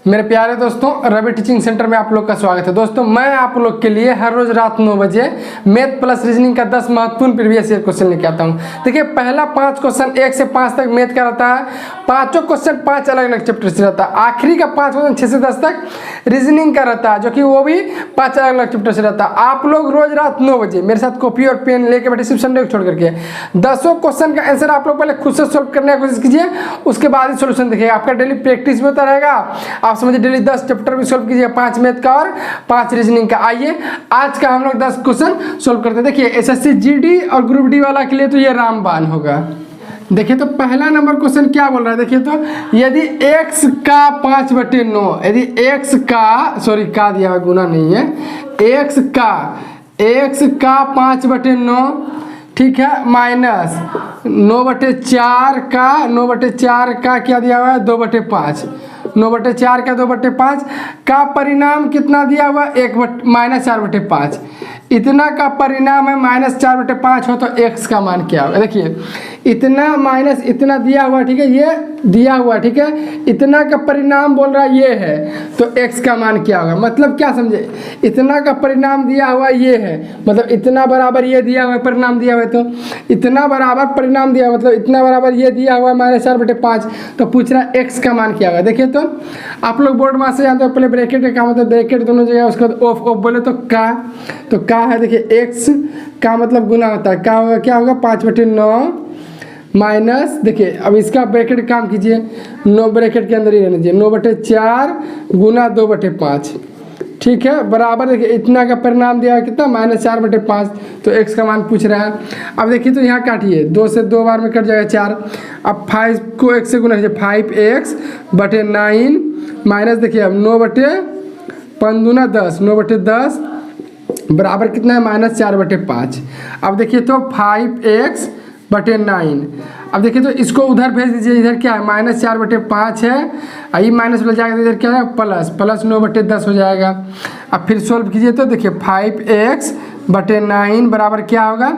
मेरे प्यारे दोस्तों, रवि टीचिंग सेंटर में आप लोग का स्वागत है। दोस्तों, मैं आप लोग के लिए हर रोज रात 9 बजे मैथ प्लस रीजनिंग का 10 महत्वपूर्ण प्रीवियस ईयर क्वेश्चन लेके आता हूं। देखिए, पहला 5 क्वेश्चन 1 से 5 तक मैथ का रहता है। पांचों क्वेश्चन 5 अलग अलग चैप्टर से रहता है। आखिरी का 5 क्वेश्चन 6 से 10 तक रीजनिंग का रहता है, जो कि वो भी 5 अलग अलग चैप्टर से रहता है। आप लोग रोज रात 9 बजे मेरे साथ कॉपी और पेन लेके बैठे, सिर्फ संडे को छोड़ करके 10 क्वेश्चन का आंसर आप लोग पहले खुद से सोल्व करने की कोशिश कीजिए, उसके बाद ही सोल्यूशन देखिएगा। आपका डेली प्रैक्टिस भी होता रहेगा। आप समझिए डेली 10 चैप्टर भी सोल्व कीजिए, 5 मैथ का और 5 रीजनिंग का। आइए आज का हम लोग 10 क्वेश्चन सोल्व करते हैं। देखिए, एसएससी जीडी और ग्रुप डी वाला के लिए तो ये रामबाण होगा। देखिए, तो पहला नंबर क्वेश्चन क्या बोल रहा है। देखिए, तो यदि x का 5/9, यदि x का का दिया हुआ, गुना नहीं है, x का 5/9, ठीक है, माइनस 9/4 का क्या दिया हुआ है, 2/5। 9/4 का 2/5 का परिणाम कितना दिया हुआ, -4/5। इतना का परिणाम है -4/5 हो तो x का मान क्या होगा। देखिए, इतना माइनस इतना दिया हुआ, ठीक है, ये दिया हुआ, ठीक है, इतना का परिणाम बोल रहा है ये है, तो x का मान क्या होगा। मतलब क्या समझे, इतना का परिणाम दिया हुआ ये है, मतलब इतना बराबर ये दिया हुआ है, परिणाम दिया हुआ है, तो इतना बराबर परिणाम दिया हुआ, मतलब इतना बराबर ये दिया हुआ है -4/5, तो पूछ रहा है x का मान क्या होगा। देखिए, तो आप लोग बोर्ड मास से जानते हो, पहले ब्रैकेट का काम होता है, ब्रैकेट दोनों जगह, उसके बाद ऑफ बोले तो का है। देखिए, x का मतलब गुना होता है, क्या होगा 5/9 माइनस, देखिए अब इसका ब्रैकेट काम कीजिए, 9 ब्रैकेट के अंदर ही रहना चाहिए, 9/4 गुना 2/5, ठीक है, बराबर। देखिए, इतना का परिणाम दिया है कितना, -4/5, तो x का मान पूछ रहा है। अब देखिए, तो यहाँ काटिए, 2 से 2 बार में कट जाएगा 4। अब 5 को x से गुना कीजिए, 5x/9 माइनस, देखिए अब 9/5 9/10 बराबर कितना है, -4/5। अब देखिए, तो 5x/9। अब देखिए, तो इसको उधर भेज दीजिए, इधर क्या है, -4/5 है, आई माइनस मिल जाएगा, इधर क्या है, प्लस 9/10 हो जाएगा। अब फिर सोल्व कीजिए, तो देखिए 5x/9 बराबर क्या होगा।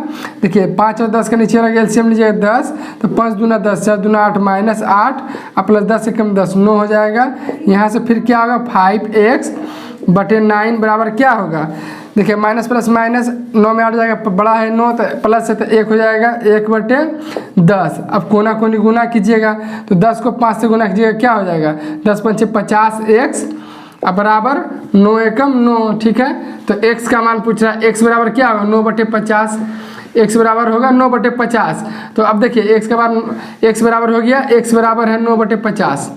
देखिए, 5 और 10 का नीचे लगे, एलसीएम लीजिएगा 10, तो 5 दूना 10, 4 दूना 8, -8 और प्लस 10 से कम 10, 9 हो जाएगा। यहाँ से फिर क्या होगा, 5x/9 बराबर क्या होगा। देखिए, माइनस प्लस माइनस 9 में 8 जाएगा, बड़ा है 9, तो प्लस है तो 1 हो जाएगा, 1/10। अब कोना कोनी गुना कीजिएगा, तो 10 को 5 से गुना कीजिएगा, क्या हो जाएगा, 10 × 5 = 50x बराबर 9 एकम 9, ठीक है। तो x का मान पूछ रहा है, x बराबर क्या होगा, 9/50। x बराबर होगा 9/50। तो अब देखिए, x का मान x बराबर हो गया, x बराबर है 9/50।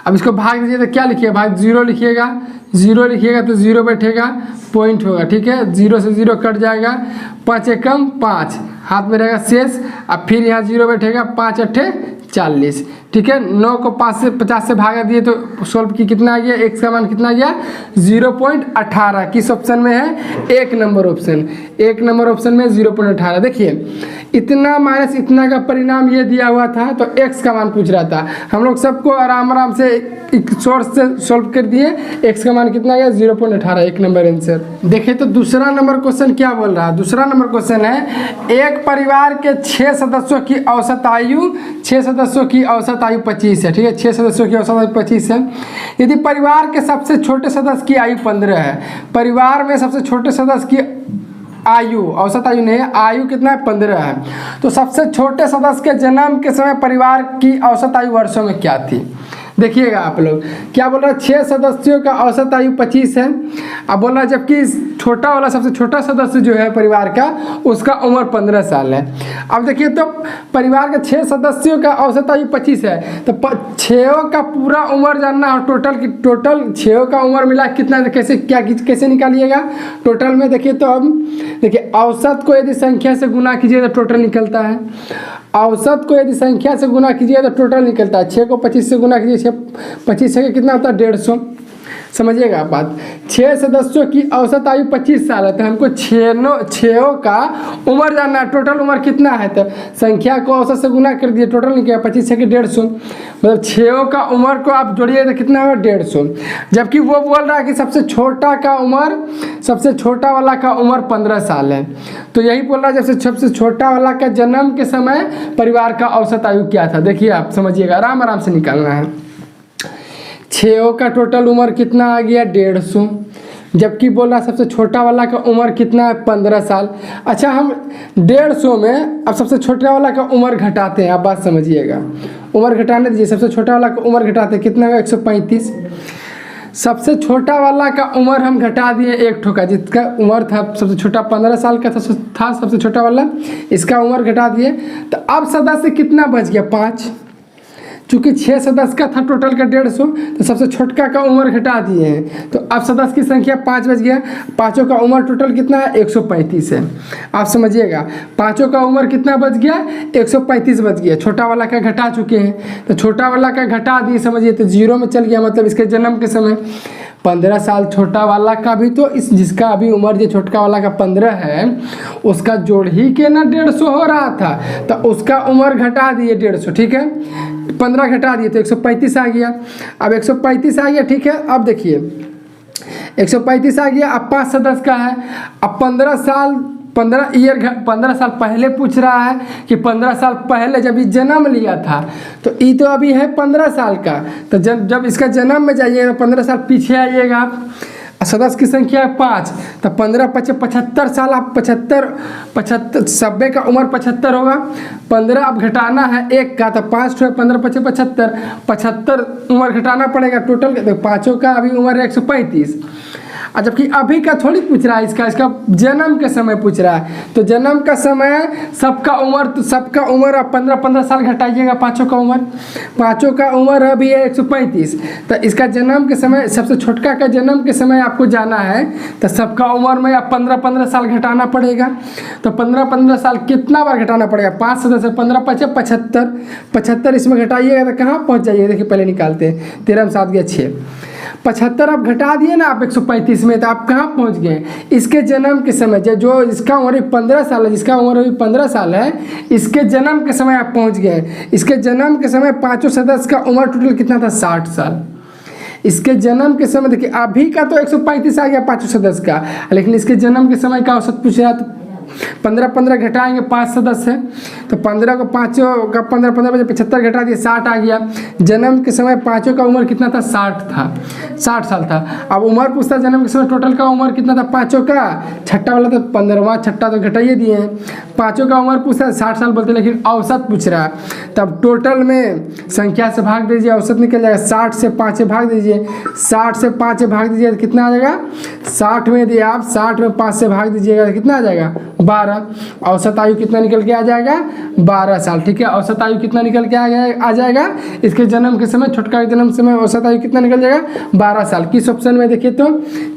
अब इसको भाग दीजिए, तो क्या लिखिएगा, भाग 0 लिखिएगा, 0 लिखिएगा तो 0 बैठेगा, पॉइंट होगा, ठीक है, 0 से 0 कट जाएगा, 5 एकम 5 हाथ में रहेगा शेष। अब फिर यहाँ 0 बैठेगा, 5 8 40, ठीक है। 9 को 5 से 50 से भागा दिए तो सोल्व की कितना आ गया, x का मान कितना आ गया, 0.18। किस ऑप्शन में है, 1 नंबर ऑप्शन, 1 नंबर ऑप्शन में 0.18। देखिए, इतना माइनस इतना का परिणाम ये दिया हुआ था, तो x का मान पूछ रहा था। हम लोग सबको आराम से एक सोर्स से सोल्व कर दिए, x का मान कितना गया, 0.18, 1 नंबर आंसर। देखिए, तो दूसरा नंबर क्वेश्चन क्या बोल रहा है। दूसरा नंबर क्वेश्चन है, एक परिवार के 6 सदस्यों की औसत आयु 25 है, ठीक है, 6 सदस्यों की औसत आयु 25 है। यदि परिवार के सबसे छोटे सदस्य की आयु 15 है, परिवार में सबसे छोटे सदस्य की आयु, औसत आयु नहीं है, आयु कितना है, 15 है, तो सबसे छोटे सदस्य के जन्म के समय परिवार की औसत आयु वर्षों में क्या थी। देखिएगा आप लोग, क्या बोल रहा है, 6 सदस्यों का औसत आयु 25 है। अब बोल रहा है, जबकि छोटा वाला सबसे छोटा सदस्य जो है परिवार का, उसका उम्र 15 साल है। अब देखिए, तो परिवार के 6 सदस्यों का औसत आयु 25 है, तो 6 का पूरा उम्र जानना हो, टोटल 6 का उम्र मिला कितना, कैसे निकालिएगा टोटल में। देखिए, तो अब देखिए, औसत को यदि संख्या से गुना कीजिए तो टोटल निकलता है, औसत को यदि संख्या से गुना कीजिए तो टोटल निकलता है। 6 को 25 से गुना कीजिए, 25 से कितना होता है, 150। समझिएगा आप बात, 6 सदस्यों की औसत आयु 25 साल है, तो हमको 6 का उम्र जानना है, टोटल उम्र कितना है, तो संख्या को औसत से गुना कर दिए, टोटल निकलेगा 25 से 150, मतलब 6 का उम्र को आप जोड़िए तो कितना होगा, 150। जबकि वो बोल रहा है कि सबसे छोटा वाला का उम्र 15 साल है, तो यही बोल रहा है जब सबसे छोटा वाला का जन्म के समय परिवार का औसत आयु क्या था। देखिए, आप समझिएगा, आराम से निकालना है। छो का टोटल उम्र कितना आ गया 150, जबकि बोला सबसे छोटा वाला का उम्र कितना है 15 साल। अच्छा हम 150 में अब सबसे छोटा वाला का उम्र घटाते हैं, आप बात समझिएगा, उम्र घटाने दीजिए, सबसे छोटा वाला का उम्र घटाते हैं, कितना है 135। सबसे छोटा वाला का उम्र हम घटा दिए एक ठो का, जिसका उम्र था सबसे छोटा 15 साल का था सबसे छोटा वाला, इसका उम्र घटा दिए, तो अब सदस्य कितना बच गया 5, चूँकि 6 सदस्य का था टोटल का 150, तो सबसे छोटका का उम्र घटा दिए हैं, तो अब सदस्य की संख्या 5 बच गया। पाँचों का उम्र टोटल कितना है 135 है, आप समझिएगा, पाँचों का उम्र कितना बच गया 135 बच गया, छोटा वाला का घटा चुके हैं, तो छोटा वाला का घटा दिए समझिए, तो 0 में चल गया, मतलब इसके जन्म के समय 15 साल छोटा वाला का भी, तो इस जिसका अभी उम्र जो छोटका वाला का 15 है उसका जोड़ ही के ना 150 हो रहा था, तो उसका उम्र घटा दिए 150, ठीक है, 15 घटा दिए तो 135 आ गया। अब 135 आ गया, ठीक है, अब देखिए 135 आ गया, अब 5 सदस्य का है, अब 15 साल पहले पूछ रहा है कि 15 साल पहले जब ये जन्म लिया था, तो ये तो अभी है 15 साल का, तो जब इसका जन्म में जाइएगा तो 15 साल पीछे आइएगा आप, सदस्य की संख्या है 5, तो 15 × 5 = 75 साल, आप 75 सब्बे का उम्र 75 होगा, 15 अब घटाना है एक का, तो 5 ठो 15 × 5 = 75 उम्र घटाना पड़ेगा टोटल, तो पाँचों का अभी उम्र है 135, और जबकि अभी का थोड़ी पूछ रहा है, इसका जन्म के समय पूछ रहा है, तो जन्म का समय सबका उम्र आप 15 साल घटाइएगा, पाँचों का उम्र अभी है 135, तो इसका जन्म के समय सबसे छोटका का जन्म के समय आपको जाना है, तो सबका उम्र में आप 15 साल घटाना पड़ेगा, तो 15 साल कितना बार घटाना पड़ेगा, 5 सदस्य 15 × 5 = 75 इसमें घटाइएगा तो कहाँ पहुँच जाइएगा, देखिए पहले निकालते हैं, 13 में 7 गया 6, 75 आप घटा दिए ना आप 135 में, तो आप कहाँ पहुँच गए, इसके जन्म के समय, जो इसका उम्र 15 साल है, जिसका उम्र अभी 15 साल है, इसके जन्म के समय आप पहुँच गए। इसके जन्म के समय पाँचों सदस्य का उम्र टोटल कितना था 60 साल, इसके जन्म के समय देखिए अभी का तो 135 आ गया पाँचों सदस्य का, लेकिन इसके जन्म के समय का औसत पूछ रहा, तो 15 घटाएंगे 5 सदस्य है, तो 15 को पाँचों का 15 बजे 75 घटा दिए 60 आ गया। जन्म के समय पाँचों का उम्र कितना था 60 साल था। अब उम्र पूछता जन्म के समय टोटल का उम्र कितना था पाँचों का, छठा वाला तो 15वां छठा तो घटाइए दिए हैं, पाँचों का उम्र पूछता है 60 साल बोलते, लेकिन औसत पूछ रहा है। तब टोटल में संख्या से भाग दीजिए, औसत निकल जाएगा, 60 से 5 भाग दीजिए, 60 से 5 भाग दीजिए तो कितना आ जाएगा, 60 में यदि आप 60 में 5 से भाग दीजिएगा तो कितना आ जाएगा 12। औसत आयु कितना निकल के आ जाएगा 12 साल। ठीक है, औसत आयु कितना निकल के आ जाएगा इसके जन्म के समय, छोटका के जन्म समय औसत आयु कितना निकल जाएगा 12 साल। किस ऑप्शन में देखिए तो,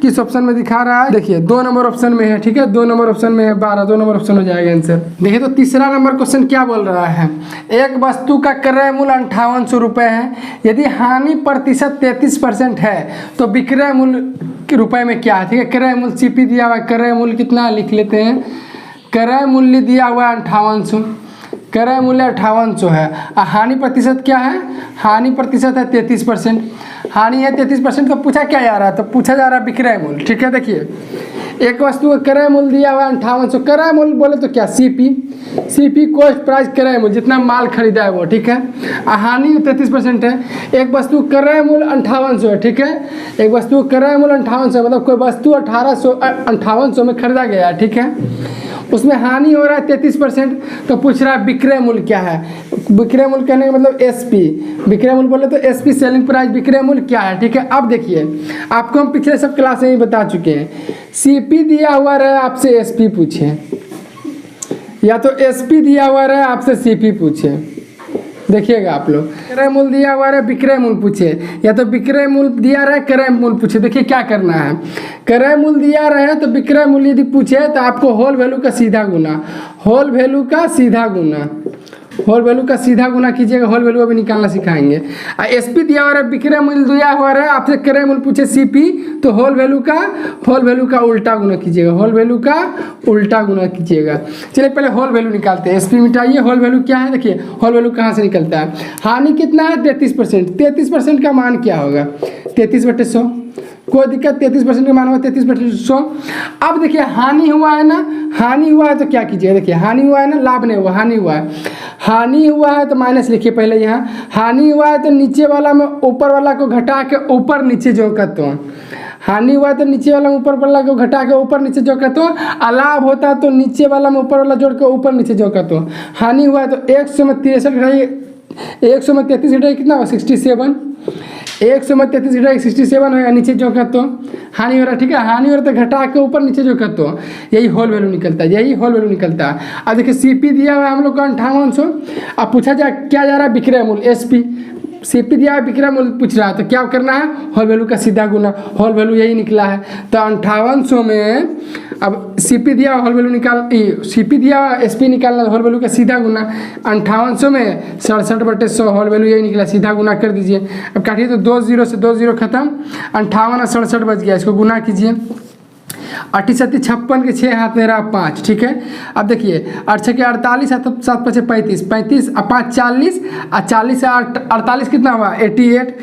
किस ऑप्शन में दिखा रहा है, देखिए 2 नंबर ऑप्शन में है। ठीक है, 2 नंबर ऑप्शन में है 12, 2 नंबर ऑप्शन हो जाएगा आंसर। देखिए तो तीसरा नंबर क्वेश्चन क्या बोल रहा है, एक वस्तु का क्रय मूल्य 5800 रुपये है, यदि हानि प्रतिशत 33% है तो विक्रय मूल्य के रुपए में क्या है। ठीक है, क्रय मूल्य सीपी दिया हुआ है, क्रय मूल्य कितना लिख लेते हैं, क्रय मूल्य दिया हुआ है 5800, क्रय मूल्य 5800 है। हानि प्रतिशत क्या है, हानि प्रतिशत है 33%, हानि है 33%। तो पूछा क्या जा रहा है, तो पूछा जा रहा है विक्रय मूल्य। ठीक है, देखिए एक वस्तु का क्रय मूल्य दिया हुआ है 5800, क्रय मूल्य बोले तो क्या सीपी कॉस्ट प्राइस क्रय मूल्य, जितना माल खरीदा है वो। ठीक है, हानि 33% है, एक वस्तु क्रय मूल्य 5800 है। ठीक है, एक वस्तु क्रय मूल्य 5800 मतलब कोई वस्तु 5800 में खरीदा गया है। ठीक है, उसमें हानि हो रहा है 33%, तो पूछ रहा है विक्रय मूल्य क्या है। विक्रय मूल्य कहने का मतलब एसपी, विक्रय मूल्य बोले तो एसपी सेलिंग प्राइस, विक्रय मूल्य क्या है। ठीक है, अब देखिए आपको हम पिछले सब क्लास में ही बता चुके हैं, सीपी दिया हुआ रहे आपसे एसपी पूछे, या तो एसपी दिया हुआ रहे आपसे सीपी पूछे। देखिएगा आप लोग, क्रय मूल्य दिया हुआ है विक्रय मूल्य पूछे, या तो विक्रय मूल्य दिया रहे क्रय मूल्य पूछे। देखिए क्या करना है, क्रय मूल्य दिया रहे तो विक्रय मूल्य यदि पूछे तो आपको होल वैल्यू का सीधा गुना, होल वैल्यू का सीधा गुना, होल वैल्यू का सीधा गुना कीजिएगा, होल वैल्यू अभी निकालना सिखाएंगे। एसपी दिया हुआ है, विक्रय मूल्य दिया हुआ है, आपसे क्रय मूल्य पूछे सीपी, तो होल वैल्यू का उल्टा गुना कीजिएगा, होल वैल्यू का उल्टा गुना कीजिएगा। चलिए पहले होल वैल्यू निकालते हैं, एसपी मिटाइए, होल वैल्यू क्या है देखिए, होल वैल्यू कहाँ से निकलता है। हानि कितना है 33%, 33% का मान क्या होगा 33/100, कोई दिक्कत, 33% का मान हुआ 33% 100। अब देखिए हानि हुआ है ना, हानि हुआ है तो क्या कीजिए, देखिए हानि हुआ है ना, लाभ नहीं हुआ, हानि हुआ है। हानि हुआ है तो माइनस लिखिए पहले यहाँ, हानि हुआ है तो नीचे वाला में ऊपर वाला को घटा के ऊपर नीचे जो करता हूँ, हानि हुआ है तो नीचे वाला में ऊपर वाला को घटा के ऊपर नीचे जो करता हूँ, लाभ होता है तो नीचे वाला में ऊपर वाला जोड़ के ऊपर नीचे जो करता हूँ। हानि हुआ है तो 100 में 63 घटाइए, 100 में 33 घटाइए कितना हुआ 67, 100 में 33 घटाइए 67 होगा, नीचे जो करते हो हानि हो रहा है, ठीक है, हानि हो रहा है तो घटा के ऊपर नीचे जो करते हो, यही होल वैल्यू निकलता है, यही होल वैल्यू निकलता है। अब देखिए सीपी दिया हुआ है हम लोग को 5800, अब पूछा जाए क्या जा रहा है विक्रय मूल्य, एसपी, सीपी दिया है विक्रय मूल्य पूछ रहा है, तो क्या करना है, होल वैल्यू का सीधा गुना, होल वैल्यू यही निकला है। तो 5800 में अब सीपी दिया होल वैल्यू निकाल, सीपी दिया एसपी निकालना, होल वैल्यू का सीधा गुना, 5800 में 67/100 होल वैल्यू यही निकला, सीधा गुना कर दीजिए। अब काटिए तो 2 0 से 2 0 खत्म, 58 और 67 बच गया, इसको गुना कीजिए। 38 36 56 के 6 हाथ में रहा 5, ठीक है। अब देखिए 8 6 के 48, 7 5 35, 35 और 5 40, और 40 से 48 कितना हुआ 88,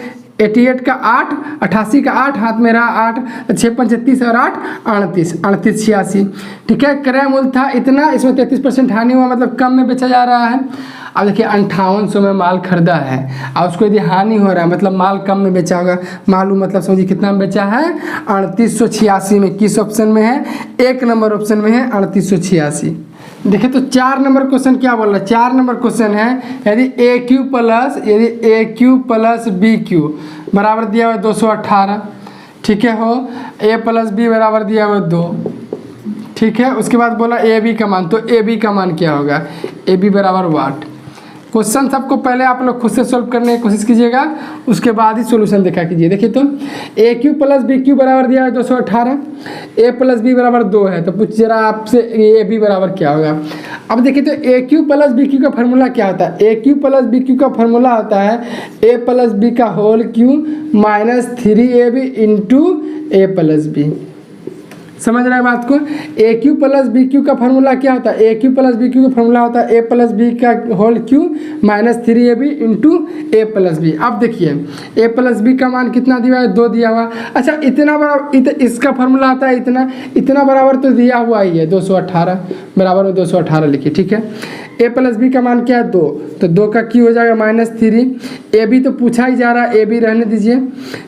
88 का 8, 88 का 8 हाथ में रहा 8, 6 5 30 और 8 38, 38 86, ठीक है। क्रय मूल्य था इतना, इसमें 33% हानि हुआ, मतलब कम में बेचा जा रहा है। अब देखिए 5800 में माल खरीदा है और उसको यदि हानि हो रहा है मतलब माल कम में बेचा होगा, मालूम मतलब समझिए कितना में बेचा है 3886 में, किस ऑप्शन में है, 1 नंबर ऑप्शन में है 3886। देखिए तो 4 नंबर क्वेश्चन क्या बोल रहा है, 4 नंबर क्वेश्चन है यदि ए क्यू प्लस बी क्यू बराबर दिया हुआ 218, ठीक है, हो ए प्लस बी बराबर दिया हुआ 2, ठीक है। उसके बाद बोला ए बी का मान, तो ए बी का मान क्या होगा, ए बी बराबर वाट। क्वेश्चन सबको पहले आप लोग खुद से सॉल्व करने की कोशिश कीजिएगा, उसके बाद ही सॉल्यूशन देखा कीजिए। देखिए तो A cube plus B Q बराबर दिया है 218, ए प्लस बी बराबर 2 है, तो पूछ जरा आपसे ए बी बराबर क्या होगा। अब देखिए तो A cube plus B cube का फार्मूला क्या होता है, A cube plus B cube का फार्मूला होता है ए प्लस बी का whole cube minus 3ab into A plus B. समझ रहे हैं बात को, A cube plus B cube का फार्मूला क्या होता है, A cube plus B cube का फार्मूला होता है ए प्लस बी का whole cube minus 3ab into A plus B. अब देखिए ए प्लस बी का मान कितना दिया है 2 दिया हुआ, अच्छा इतना बराबर इसका फार्मूला आता है इतना बराबर तो दिया हुआ ही है 218, बराबर में 218 लिखिए, ठीक है। ए प्लस बी का मान क्या है 2, तो 2 का क्यू हो जाएगा -3, ए बी तो पूछा ही जा रहा है, ए बी रहने दीजिए,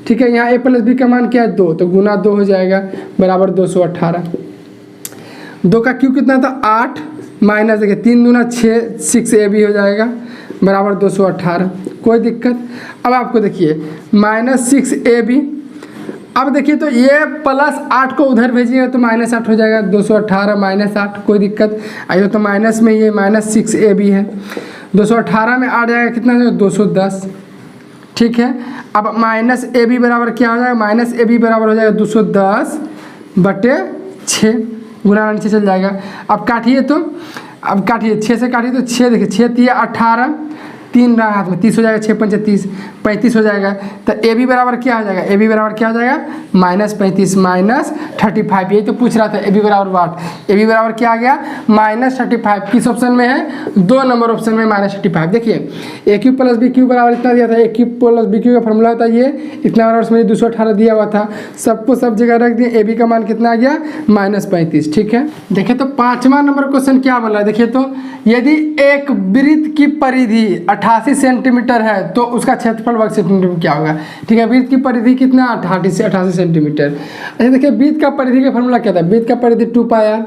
ठीक है। यहाँ ए प्लस बी का मान क्या है 2, तो गुना 2 हो जाएगा बराबर 218। 2 का क्यू कितना था 8, माइनस देखिए 3 दूना 6 ए बी हो जाएगा बराबर 218, कोई दिक्कत। अब आपको देखिए -6 ए बी, अब देखिए तो ये +8 को उधर भेजिएगा तो -8 हो जाएगा, 218 -8, कोई दिक्कत। आइए तो माइनस में ये -6 ए बी है, 218 में आ जाएगा कितना हो जाएगा 210, ठीक है। अब माइनस ए बी बराबर क्या हो जाएगा, माइनस ए बी बराबर हो जाएगा 210/6, गुना नीचे चल जाएगा। अब काटिए तो, अब काटिए 6 से काटिए तो 6 देखिए 6 3 18, 3 रहा हाथ में 30 हो जाएगा, 6 5 30 35 हो जाएगा। तो ए बी बराबर क्या हो जाएगा, ए बी बराबर क्या हो जाएगा -35 -35, यही तो पूछ रहा था ए बी बराबर वाट। ए बी बराबर क्या आ गया -35, किस ऑप्शन में है 2 नंबर ऑप्शन में -35। देखिए ए क्यू प्लस बी क्यू बराबर इतना दिया था, ए क्यू प्लस बी क्यू का फॉर्मूला होता है ये इतना बराबर, उसमें 218 दिया हुआ था, सबको सब जगह रख दिए, ए बी का मान कितना आ गया -35, ठीक है। देखिए तो 5वां नंबर क्वेश्चन क्या बोला है, देखिए तो यदि एक वृत्त की परिधि 88 सेंटीमीटर है तो उसका क्षेत्रफल वर्ग सेंटीमीटर क्या होगा, ठीक है। वृत्त की परिधि कितना 88 सेंटीमीटर। अच्छा देखिए वृत्त का परिधि का फॉर्मूला क्या था, वृत्त का परिधि 2πr,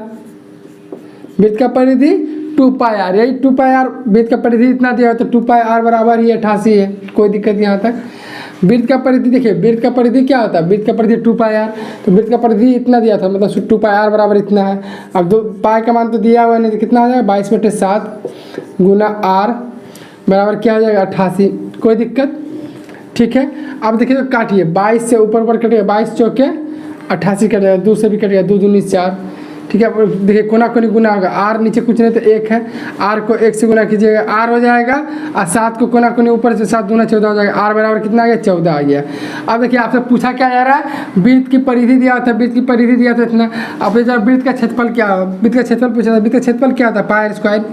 वृत्त का परिधि 2πr, यही 2πr वृत्त का परिधि इतना दिया तो 2πr बराबर ही 88 है, कोई दिक्कत यहाँ तक। वृत्त का परिधि देखिए, वृत्त का परिधि क्या होता है, वृत्त का परिधि 2πr, तो वृत्त का परिधि इतना दिया था मतलब 2πr बराबर इतना है। अब 2 पाई का मान तो दिया हुआ नहीं, तो कितना हो जाएगा 22/7 गुना r बराबर क्या हो जाएगा 88, कोई दिक्कत, ठीक है। अब देखिए तो काटिए 22 से ऊपर कटेगा, 22 चौके 88 कटेगा, 2 से भी कटेगा, 2 दूनी 4, ठीक है। देखिए कोना कोनी गुना होगा, आर नीचे कुछ नहीं तो 1 है, आर को 1 से गुना कीजिएगा आर हो जाएगा, और 7 को कोना कोनी ऊपर से 7 दूना 14 हो जाएगा, आर बराबर कितना आ गया 14 आ गया। अब देखिए आपसे पूछा क्या जा रहा है, वृत्त की परिधि दिया था, वृत्त की परिधि दिया था इतना। अब जब वृत्त का क्षेत्रफल क्या हो, वृत्त का क्षेत्रफल पूछा था, वृत्त का क्षेत्रफल क्या होता है पाई आर स्क्वायर,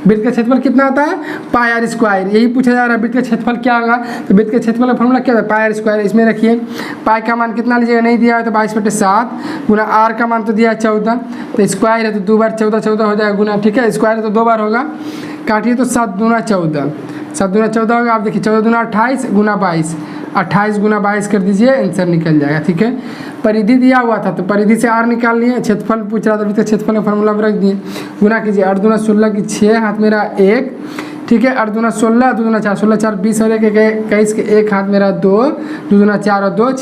वृत्त का क्षेत्रफल कितना होता है पाई आर स्क्वायर, यही पूछा जा रहा है। वृत्त का क्षेत्रफल क्या होगा, तो वृत्त के क्षेत्रफल का फॉर्मूला क्या होता है पाई आर स्क्वायर। इसमें रखिए पाई का मान कितना लीजिएगा, नहीं दिया है तो 22/7 गुना आर का मान तो दिया है 14, तो स्क्वायर है तो 2 बार 14 14 हो जाएगा गुना, ठीक है। स्क्वायर है तो 2 बार होगा, काटिए तो 7 दूना 14, 7 दूना 14 होगा। आप देखिए 14 दूना 28 गुना 22, 28 गुना 22 कर दीजिए, आंसर निकल जाएगा, ठीक है। परिधि दिया हुआ था तो परिधि से आर निकाल लिए, क्षेत्रफल पूछ रहा था वृत्त क्षेत्रफल का फॉर्मूला रख दिए, गुना कीजिए 8 दूना 16 की 6 हाथ मेरा 1, ठीक है। 8 दूना 16, 2 दूना 4, 16 4 20 और 1 21 के 1 हाथ मेरा 2, 2 दूना 4 और 2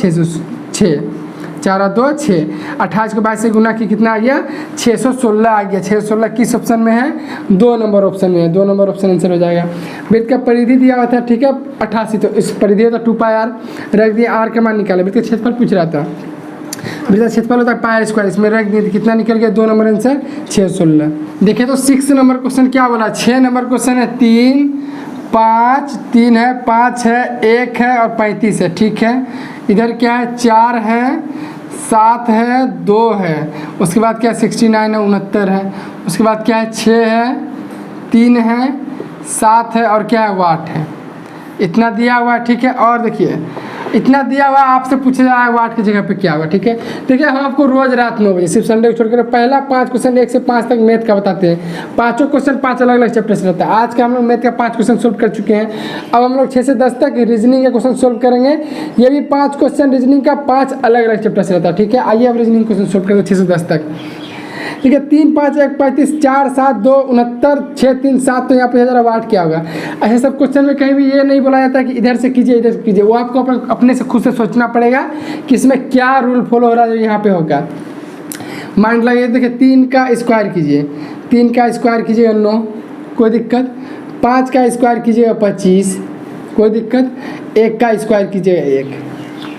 6, 4 और 2 6, 28 को 22 से गुना की कितना आ गया 616 आ गया। 616 किस ऑप्शन में है, 2 नंबर ऑप्शन में है, 2 नंबर ऑप्शन आंसर हो जाएगा। वृत्त का परिधि दिया हुआ था, ठीक है 88, तो इस परिधि का 2 पाई आर रख दिया, आर का मान निकाले। वृत्त का क्षेत्रफल पूछ रहा था, वृत्त का क्षेत्रफल होता है पाई आर स्क्वायर, इसमें रख दिए कितना निकल गया 2 नंबर आंसर 616। देखिए तो 6 नंबर क्वेश्चन क्या बोला, 6 नंबर क्वेश्चन है 3 5 3 है 5 है 1 है और 35 है, ठीक है। इधर क्या है 4 है 7 है 2 है, उसके बाद क्या है 69 है 69 है, उसके बाद क्या है 6 है 3 है 7 है और क्या है 8 है, इतना दिया हुआ है, ठीक है। और देखिए इतना दिया हुआ आपसे पूछा जाए वाट की जगह पे क्या होगा, ठीक है। देखिए हम आपको रोज रात 9 बजे सिर्फ संडे को छोड़कर पहला 5 क्वेश्चन 1 से 5 तक मैथ का बताते हैं, पाँचों क्वेश्चन 5 अलग अलग चैप्टर से रहता है। आज का हम लोग मैथ का 5 क्वेश्चन सोल्व कर चुके हैं, अब हम लोग 6 से 10 तक रीजनिंग का क्वेश्चन सोल्व करेंगे, ये भी 5 क्वेश्चन रीजनिंग का 5 अलग अलग चैप्टर से रहता है, ठीक है। आइए अब रीजनिंग क्वेश्चन सोल्व करेंगे 6 से 10 तक, ठीक है। 3 5 1 35 4 7 2 69 6 3 7, तो यहाँ पे 1008 क्या होगा। ऐसे सब क्वेश्चन में कहीं भी ये नहीं बोला जाता कि इधर से कीजिए इधर से कीजिए, वो आपको अपने से खुद से सोचना पड़ेगा कि इसमें क्या रूल फॉलो हो रहा है जो यहाँ पे होगा। मान लीजिए देखिए 3 का स्क्वायर कीजिए, 3 का स्क्वायर कीजिएगा 9, कोई दिक्कत। 5 का स्क्वायर कीजिएगा 25, कोई दिक्कत। 1 का स्क्वायर कीजिएगा 1,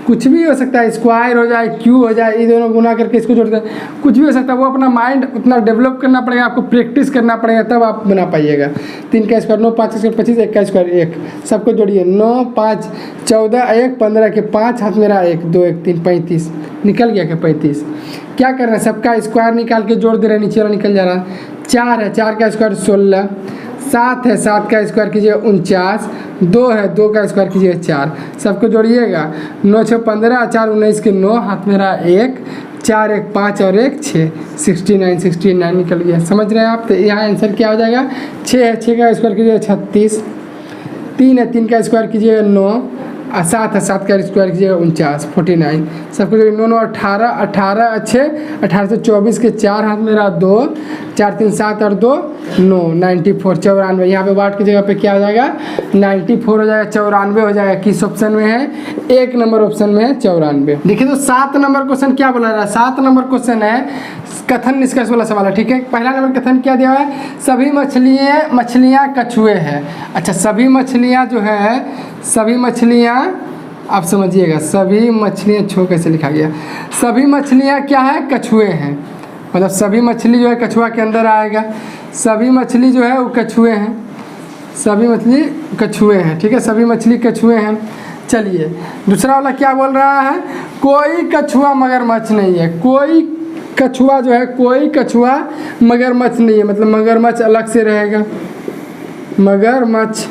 कुछ भी हो सकता है, स्क्वायर हो जाए क्यू हो जाए, ये दोनों गुना करके इसको जोड़ दें, कुछ भी हो सकता है। वो अपना माइंड उतना डेवलप करना पड़ेगा, आपको प्रैक्टिस करना पड़ेगा तब आप बना पाइएगा। 3 का स्क्वायर 9, 5 का स्क्वायर 25, 1 का स्क्वायर 1, सबको जोड़िए 9 5 14 1 15 के 5 हाथ मेरा 1 2 1 3 35 निकल गया क्या 35। क्या कर रहे हैं, सबका स्क्वायर निकाल के जोड़ दे रहे हैं, नीचे वाला निकल जा रहा है। 4 है 4 का स्क्वायर 16, 7 है 7 का स्क्वायर कीजिएगा 49, 2 है 2 का स्क्वायर कीजिएगा 4, सबको जोड़िएगा 9 6 15 4 19 के 9 हाथ मेरा 1 4 1 5 और 1 6 69 निकल गया। समझ रहे हैं आप, तो यहाँ आंसर क्या हो जाएगा 6 है 6 का स्क्वायर कीजिएगा 36, 3 है 3 का स्क्वायर कीजिएगा 9, 7 है 7 का स्क्वायर कीजिएगा 49 49, सबको जो 9 9 18 18 अच्छे 18 से 24 के 4 हाथ मेरा 2 4 3 7 और 2 9 94 94। यहाँ पे वाट की जगह पे क्या हो जाएगा 94 हो जाएगा, 94 हो जाएगा। किस ऑप्शन में है, 1 नंबर ऑप्शन में है 94। देखिए तो 7 नंबर क्वेश्चन क्या बोला रहा है, 7 नंबर क्वेश्चन है कथन निष्कर्ष वाला सवाल है, ठीक है। पहला नंबर कथन क्या दिया हुआ है, सभी मछलियाँ कछुए हैं। अच्छा सभी मछलियाँ जो है, सभी मछलियाँ आप समझिएगा, सभी मछलियाँ छो कैसे लिखा गया, सभी मछलियाँ क्या है कछुए हैं, मतलब सभी मछली जो है कछुआ के अंदर आएगा, सभी मछली जो है वो कछुए हैं, सभी मछली कछुए हैं, ठीक है, सभी मछली कछुए हैं। चलिए दूसरा वाला क्या बोल रहा है, कोई कछुआ मगरमच्छ नहीं है, कोई कछुआ जो है, कोई कछुआ मगरमच्छ नहीं है, मतलब मगरमच्छ अलग से रहेगा, मगरमच्छ।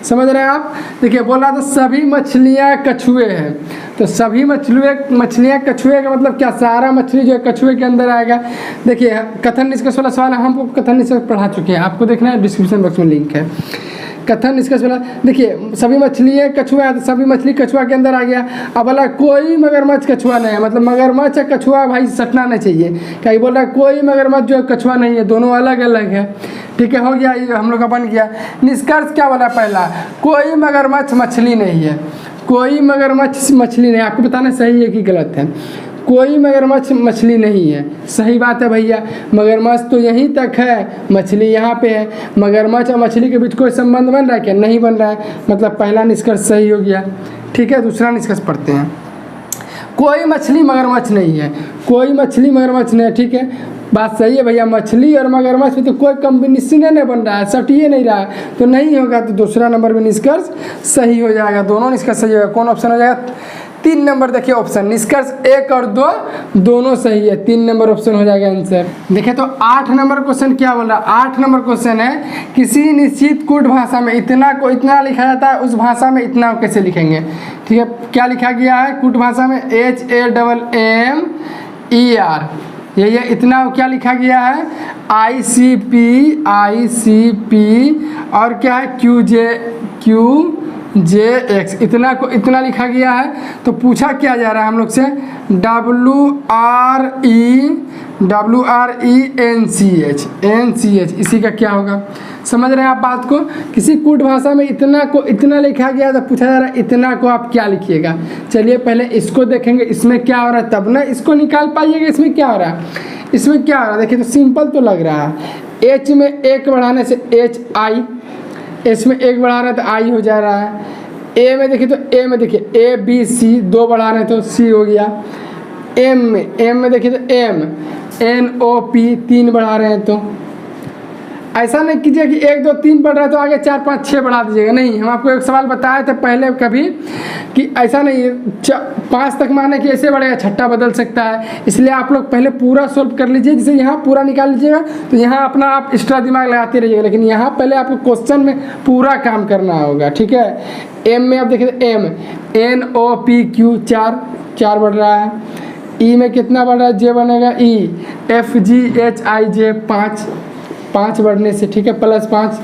समझ रहे हैं आप। देखिए बोल रहा था सभी मछलियाँ कछुए हैं, तो सभी मछलियाँ कछुए का मतलब क्या, सारा मछली जो है कछुए के अंदर आएगा। देखिए कथन निष्कर्ष वाला सवाल है, हमको कथन निष्कर्ष पढ़ा चुके हैं, आपको देखना है डिस्क्रिप्शन बॉक्स में लिंक है। कथन निष्कर्ष वाला देखिए सभी मछलियाँ कछुआ है, तो सभी मछली कछुआ के अंदर आ गया। अब बोला कोई मगरमच्छ कछुआ नहीं है, मतलब मगरमच्छ या कछुआ भाई सटना नहीं चाहिए, क्या बोल रहा है कोई मगरमच्छ जो है कछुआ नहीं है, दोनों अलग अलग है, ठीक है। हो गया, ये हम लोग का बन गया। निष्कर्ष क्या बोला, पहला कोई मगरमच्छ मछली नहीं है, कोई मगरमच्छ मछली नहीं, आपको बताना सही है कि गलत है। कोई मगरमच्छ मछली नहीं है, सही बात है भैया, मगरमच्छ तो यहीं तक है, मछली यहाँ पे है, मगरमच्छ और मछली के बीच कोई संबंध बन रहा है क्या, नहीं बन रहा है, मतलब पहला निष्कर्ष सही हो गया, ठीक है। दूसरा निष्कर्ष पढ़ते हैं। कोई मछली मगरमच्छ नहीं है, कोई मछली मगरमच्छ नहीं है, ठीक है। बात सही है भैया, मछली और मगरमच्छ में तो कोई कॉम्बिनेशन नहीं बन रहा है, सटिए नहीं रहा है, तो नहीं होगा। तो दूसरा नंबर में निष्कर्ष सही हो जाएगा, दोनों निष्कर्ष सही होगा। कौन ऑप्शन हो जाएगा? 3 नंबर देखिए ऑप्शन, निष्कर्ष 1 और 2 दोनों सही है, 3 नंबर ऑप्शन हो जाएगा आंसर। देखिए तो 8 नंबर क्वेश्चन क्या बोल रहा है? 8 नंबर क्वेश्चन है, किसी निश्चित कूट भाषा में इतना को इतना लिखा जाता है, उस भाषा में इतना को कैसे लिखेंगे? ठीक है, क्या लिखा गया है कूट भाषा में? HAMMER, यही है। इतना क्या लिखा गया है? ICP और क्या है? QJX, इतना को इतना लिखा गया है। तो पूछा क्या जा रहा है हम लोग से? WRENCH, इसी का क्या होगा? समझ रहे हैं आप बात को? किसी कूट भाषा में इतना को इतना लिखा गया तो पूछा जा रहा है इतना को आप क्या लिखिएगा। चलिए पहले इसको देखेंगे, इसमें क्या हो रहा है, तब ना इसको निकाल पाइएगा इसमें क्या हो रहा है। इसमें क्या हो रहा है देखिए, तो सिंपल तो लग रहा है। H में 1 बढ़ाने से HI, S में 1 बढ़ा रहे हैं तो I हो जा रहा है। A में देखिए तो A में देखिए ABC 2 बढ़ा रहे हैं तो C हो गया। M में देखिए तो NOP 3 बढ़ा रहे हैं तो। ऐसा नहीं कीजिए कि 1 2 3 पढ़ रहा है तो आगे 4 5 6 बढ़ा दीजिएगा, नहीं। हम आपको एक सवाल बताए थे पहले कभी कि ऐसा नहीं, 5 तक माने कि ऐसे बढ़ेगा, छठा बदल सकता है। इसलिए आप लोग पहले पूरा सोल्व कर लीजिए, जैसे यहाँ पूरा निकाल लीजिएगा तो यहाँ अपना आप एक्स्ट्रा दिमाग लगाते रहिएगा, लेकिन यहाँ पहले आपको क्वेश्चन में पूरा काम करना होगा, ठीक है। M में आप देखिए M NOPQ 4 बढ़ रहा है। E में कितना बढ़ रहा है? J बनेगा E FGHIJ 5 बढ़ने से, ठीक है, +5।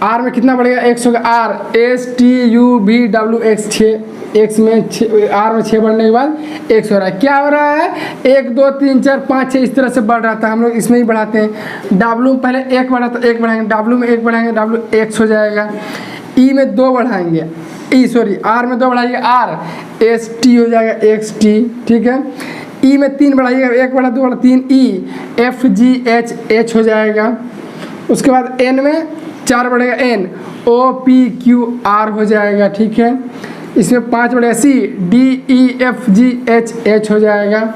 R में कितना बढ़ेगा? X होगा R STUVWX 6, X में R में 6 बढ़ने के बाद X हो रहा है। क्या हो रहा है? 1 2 3 4 5 6 इस तरह से बढ़ रहा था, हम लोग इसमें ही बढ़ाते हैं। W में पहले 1 बढ़ा तो 1 बढ़ाएंगे, W में 1 बढ़ाएंगे, W X हो जाएगा। E में 2 बढ़ाएंगे, R में 2 बढ़ाइए, R ST हो जाएगा XT, ठीक है। E में 3 बढ़ाइएगा, 1 बढ़ा 2 बढ़ा 3 E FGHH हो जाएगा। उसके बाद N में 4 बढ़ेगा, N OPQR हो जाएगा, ठीक है। इसमें 5 बढ़ेगा, C DEFGHH हो जाएगा।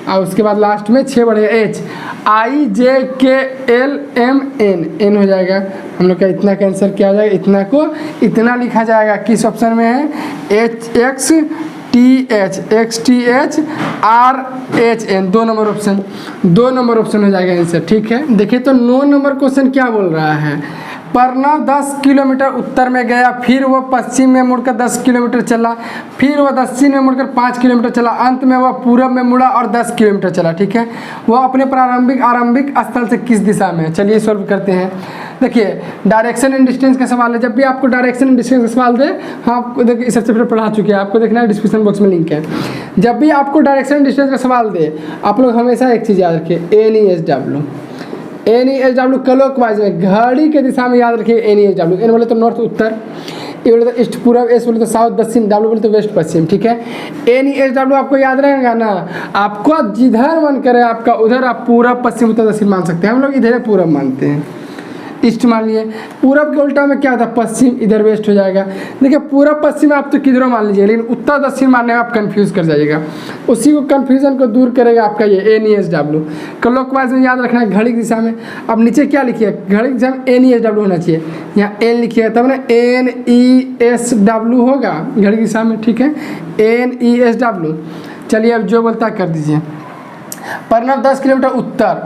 और उसके बाद लास्ट में 6 बढ़ेगा, H IJKLMN हो जाएगा। हम लोग का इतना का आंसर क्या हो जाएगा? इतना को इतना लिखा जाएगा। किस ऑप्शन में है? XTHRHN, 2 number option, 2 number option हो जाएगा आंसर, ठीक है। देखिए तो 9 नंबर क्वेश्चन क्या बोल रहा है? प्रणव 10 किलोमीटर उत्तर में गया, फिर वह पश्चिम में मुड़कर 10 किलोमीटर चला, फिर वह दक्षिण में मुड़कर 5 किलोमीटर चला, अंत में वह पूरब में मुड़ा और 10 किलोमीटर चला, ठीक है। वह अपने आरंभिक स्थल से किस दिशा में है? चलिए सॉल्व करते हैं। देखिए डायरेक्शन एंड डिस्टेंस का सवाल है। जब भी आपको डायरेक्शन एंड डिस्टेंस का सवाल दे, हम आपको देखिए सबसे पहले पढ़ा चुके हैं, आपको देखना है डिस्क्रिप्शन बॉक्स में लिंक है। जब भी आपको डायरेक्शन एंड डिस्टेंस का सवाल दे, आप लोग हमेशा एक चीज़ याद रखिए, NESW क्लॉकवाइज में, घड़ी के दिशा में याद रखिए NESW। N बोले तो नॉर्थ उत्तर, E बोले तो ईस्ट पूरब, S बोले तो साउथ दक्षिण, W बोले तो वेस्ट पश्चिम, ठीक है। NESW आपको याद रहेगा ना। आपको जिधर मन करे आपका उधर आप पूरब पश्चिम उत्तर दक्षिण मान सकते हैं। हम लोग इधर पूरब मानते हैं, ईस्ट मान लिए। पूरब के उल्टा में क्या होता है? पश्चिम, इधर वेस्ट हो जाएगा। देखिए पूरब पश्चिम आप तो किधरों मान लीजिए, लेकिन उत्तर दक्षिण मानने में आप कंफ्यूज कर जाइएगा। उसी को कंफ्यूजन को दूर करेगा आपका ये NESW। क्लॉकवाइज में याद रखना है, घड़ी की दिशा में। अब नीचे क्या लिखिए? घड़ी की दिशा में NESW होना चाहिए, यहाँ N लिखिए तब ना NESW होगा घड़ी की दिशा में, ठीक है, NESW। चलिए अब जो बोलता है कर दीजिए। प्रणव 10 किलोमीटर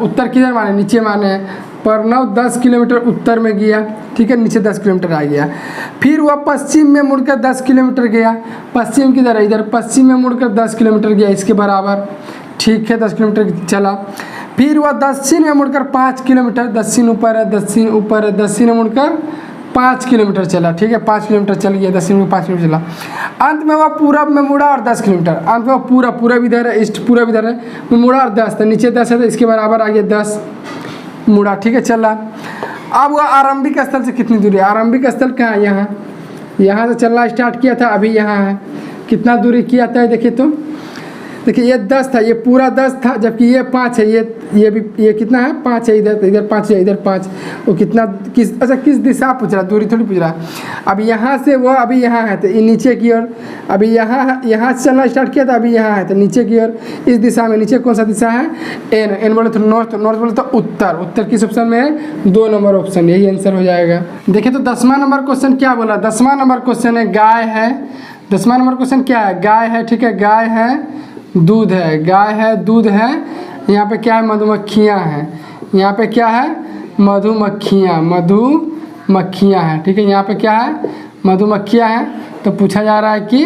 उत्तर किधर माने? नीचे माने। प्रणव 10 किलोमीटर उत्तर में गया, ठीक है, नीचे 10 किलोमीटर आ गया। फिर वह पश्चिम में मुड़कर 10 किलोमीटर गया। पश्चिम किधर है? इधर। पश्चिम में मुड़कर 10 किलोमीटर गया, इसके बराबर, ठीक है, 10 किलोमीटर चला। फिर वह दक्षिण में मुड़कर 5 किलोमीटर, दक्षिण ऊपर है, दक्षिण में मुड़कर 5 किलोमीटर चला, ठीक है, 5 किलोमीटर चल गया, दक्षिण में 5 किलोमीटर चला। अंत में वह पूरब में मुड़ा और 10 किलोमीटर, अंत में पूरब इधर है, ईस्ट पूरब इधर है, मुड़ा और 10 था, नीचे 10 है तो इसके बराबर आ गया 10, मुड़ा, ठीक है, चला। अब वह आरंभिक स्थल से कितनी दूरी है? आरंभिक स्थल कहाँ है? यहाँ से चलना स्टार्ट किया था, अभी यहाँ है। कितना दूरी किया था देखिए तो देखिए ये 10 था, ये पूरा 10 था, जबकि ये 5 है, ये भी ये कितना है 5 है, इधर 5 है, इधर 5, वो कितना किस दिशा पूछ रहा, दूरी थोड़ी पूछ रहा। अब यहाँ से वो अभी यहाँ है तो ये नीचे की ओर, अभी यहाँ से चलना स्टार्ट किया था, अभी यहाँ है तो नीचे की ओर, इस दिशा में नीचे कौन सा दिशा है, एन बोले तो नॉर्थ, नॉर्थ बोले तो उत्तर किस ऑप्शन में है, 2 नंबर ऑप्शन, यही आंसर हो जाएगा। देखिए तो 10वां नंबर क्वेश्चन क्या बोला, 10वां नंबर क्वेश्चन है गाय है, 10वां नंबर क्वेश्चन क्या है, गाय है, ठीक है, गाय है, दूध है, गाय है, दूध है, यहाँ पे क्या है, मधुमक्खियाँ हैं, यहाँ पे क्या है, मधुमक्खियाँ हैं, ठीक है, यहाँ पे क्या है, मधुमक्खियाँ हैं। तो पूछा जा रहा है कि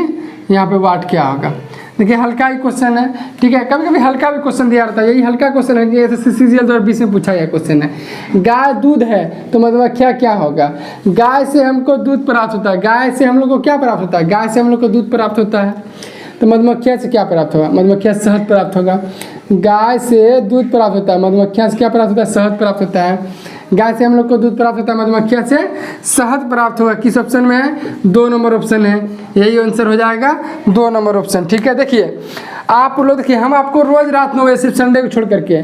यहाँ पे वाट क्या होगा। देखिए हल्का ही क्वेश्चन है, ठीक है, कभी कभी हल्का भी क्वेश्चन दिया रहता है, यही हल्का क्वेश्चन है कि ऐसे सीजीएल 2020 में पूछा गया क्वेश्चन है। गाय दूध है तो मधुमक्खियाँ क्या होगा, गाय से हमको दूध प्राप्त होता है, गाय से हम लोग को क्या प्राप्त होता है, गाय से हम लोग को दूध प्राप्त होता है, तो मधुमक्खियाँ से क्या प्राप्त होगा, मधुमक्खियाँ से शहद प्राप्त होगा। गाय से दूध प्राप्त होता है, मधुमक्खियाँ से क्या प्राप्त होता है, शहद प्राप्त होता है। गाय से हम लोग को दूध प्राप्त होता है, मधुमक्खियाँ से शहद प्राप्त होगा। किस ऑप्शन में है, 2 नंबर ऑप्शन है, यही आंसर हो जाएगा 2 नंबर ऑप्शन, ठीक है। देखिए आप लोग देखिए, हम आपको रोज रात 9 बजे सिर्फ संडे को छोड़ करके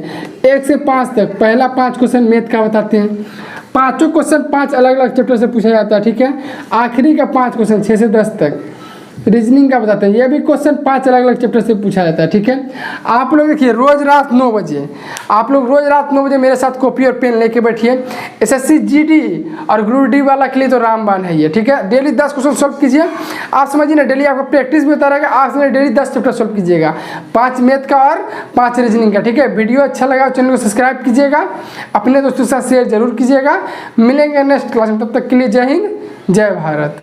1 से 5 तक पहला 5 क्वेश्चन मैथ का बताते हैं, 5 क्वेश्चन 5 अलग अलग चैप्टर से पूछा जाता है, ठीक है। आखिरी का 5 क्वेश्चन 6 से 10 तक रीजनिंग का बताते हैं, ये भी क्वेश्चन 5 अलग अलग चैप्टर से पूछा जाता है, ठीक है। आप लोग देखिए रोज रात 9 बजे, आप लोग रोज रात 9 बजे मेरे साथ कॉपी और पेन लेके बैठिए। एसएससी जीडी और ग्रुप डी वाला के लिए तो रामबाण है ये, ठीक है। डेली 10 क्वेश्चन सॉल्व कीजिए, आप समझिए ना, डेली आपको प्रैक्टिस भी होता रहेगा, आप समझिए डेली 10 चैप्टर सॉल्व कीजिएगा, 5 मैथ का और 5 रीजनिंग का, ठीक है। वीडियो अच्छा लगा चैनल को सब्सक्राइब कीजिएगा, अपने दोस्तों के साथ शेयर जरूर कीजिएगा। मिलेंगे नेक्स्ट क्लास में, तब तक के लिए जय हिंद जय भारत।